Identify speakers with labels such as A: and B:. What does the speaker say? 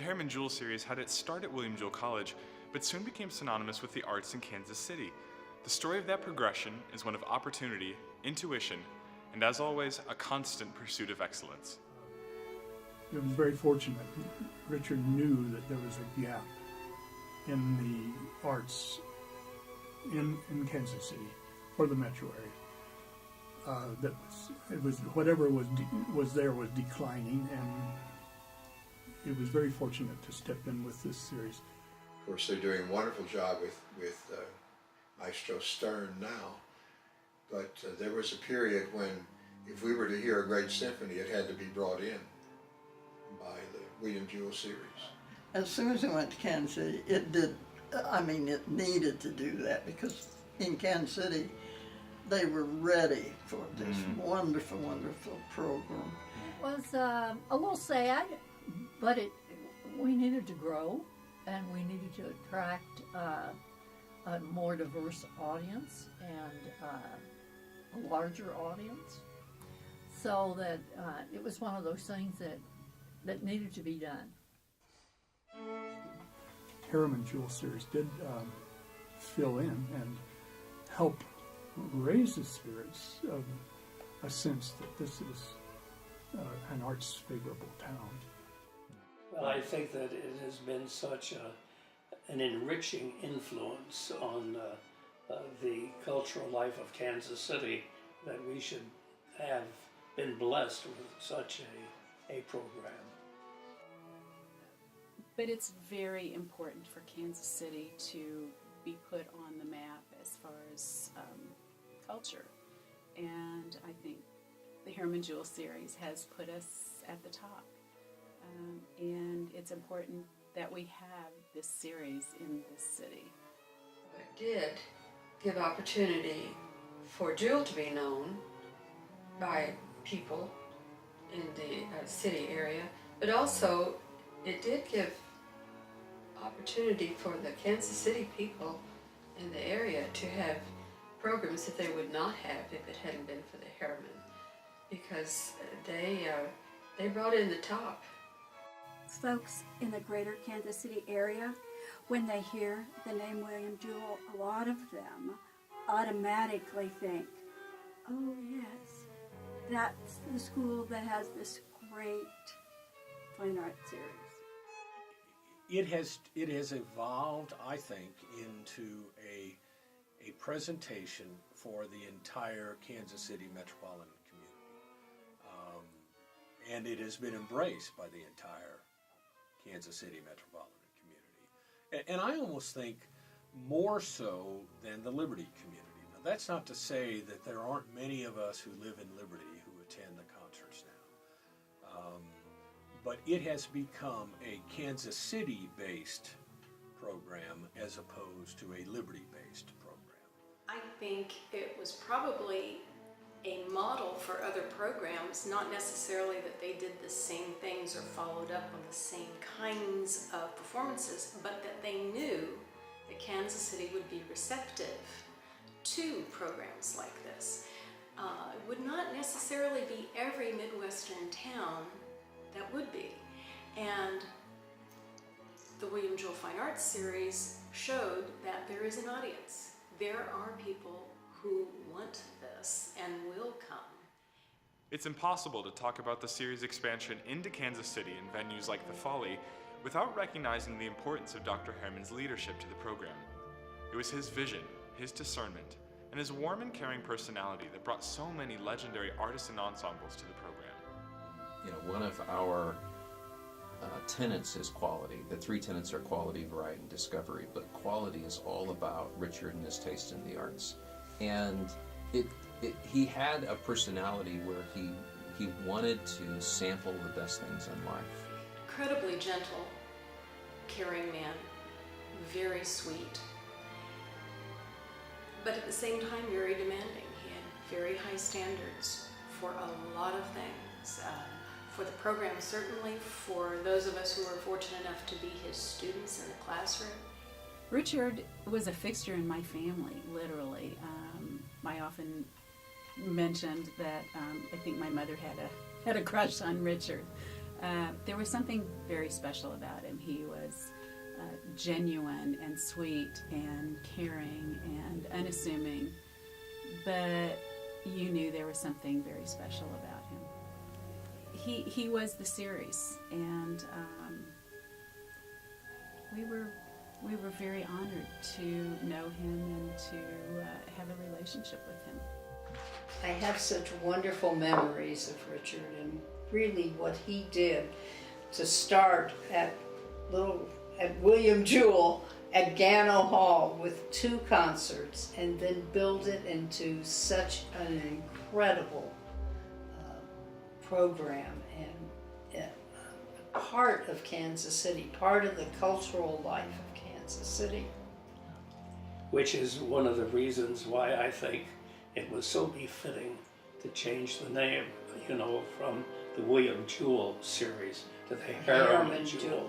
A: The Harriman-Jewell Series had its start at Jewell College, but soon became synonymous with the arts in Kansas City. The story of that progression is one of opportunity, intuition, and as always, a constant pursuit of excellence.
B: It was very fortunate. Richard knew that there was a gap in the arts in Kansas City or the metro area. Whatever was there was declining, and it was very fortunate to step in with this series.
C: Of course, they're doing a wonderful job with Maestro Stern now, but there was a period when if we were to hear a great symphony, it had to be brought in by the Jewell Series.
D: As soon as I went to Kansas City, it needed to do that, because in Kansas City, they were ready for this wonderful, wonderful program.
E: It was a little sad, but we needed to grow, and we needed to attract a more diverse audience and a larger audience, so that it was one of those things that needed to be done.
B: Harriman-Jewell Series did fill in and help raise the spirits of a sense that this is an arts favorable town.
F: Well, I think that it has been such an enriching influence on the cultural life of Kansas City that we should have been blessed with such a program.
G: But it's very important for Kansas City to be put on the map as far as culture. And I think the Harriman-Jewell Series has put us at the top. And it's important that we have this series in this city.
H: It did give opportunity for Jewell to be known by people in the city area, but also it did give opportunity for the Kansas City people in the area to have programs that they would not have if it hadn't been for the Harriman, because they brought in the top.
I: Folks in the greater Kansas City area, when they hear the name William Jewell, a lot of them automatically think, oh yes, that's the school that has this great fine arts series.
J: It has evolved, I think, into a presentation for the entire Kansas City metropolitan community. And it has been embraced by the entire Kansas City metropolitan community. And I almost think more so than the Liberty community. Now, that's not to say that there aren't many of us who live in Liberty who attend the concerts now. But it has become a Kansas City-based program as opposed to a Liberty-based program.
K: I think it was probably a model for other programs, not necessarily that they did the same things or followed up on the same kinds of performances, but that they knew that Kansas City would be receptive to programs like this. It would not necessarily be every Midwestern town that would be. And the William Jewell Fine Arts Series showed that there is an audience. There are people who want this and will come.
A: It's impossible to talk about the series expansion into Kansas City in venues like the Folly without recognizing the importance of Dr. Harriman's leadership to the program. It was his vision, his discernment, and his warm and caring personality that brought so many legendary artists and ensembles to the program.
L: You know, one of our tenets is quality. The three tenets are quality, variety, and discovery, but quality is all about Richard and his taste in the arts. And he had a personality where he wanted to sample the best things in life.
K: Incredibly gentle, caring man, very sweet, but at the same time very demanding. He had very high standards for a lot of things. For the program, certainly, for those of us who were fortunate enough to be his students in the classroom.
G: Richard was a fixture in my family, literally. I often mentioned that I think my mother had a crush on Richard. There was something very special about him. He was genuine and sweet and caring and unassuming, but you knew there was something very special about him. He was the series, and we were very honored to know him and to have a relationship with him.
M: I have such wonderful memories of Richard and really what he did to start at William Jewell at Gano Hall with 2 concerts and then build it into such an incredible program and part of Kansas City, part of the cultural life of Kansas City.
F: Which is one of the reasons why I think it was so befitting to change the name, from the William Jewell Series to the Harriman-Jewell